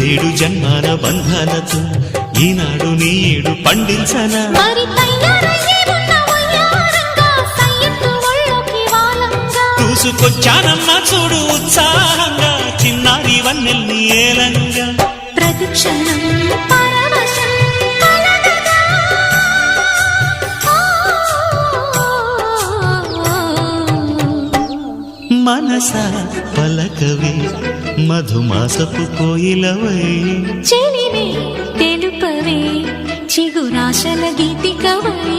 ఏడు జన్మాల బంధాలతో ఈనాడు నీడు పండించనా మరి తయారయ్యే ఉన్న వయ్యారంగా సయ్యత్తు ఒళ్ళోకి వాలంగా చూసుకొచ్చానమ్మా చూడు ఉత్సాహంగా చిన్నారి వన్నెల్ని ఏలంగా ప్రతిక్షణం పరవశం కలగగా. మనసా పలకవే మధుమాసపు కోయిలవై చెలివే తెలుపవే చిగురాశల గీతికవై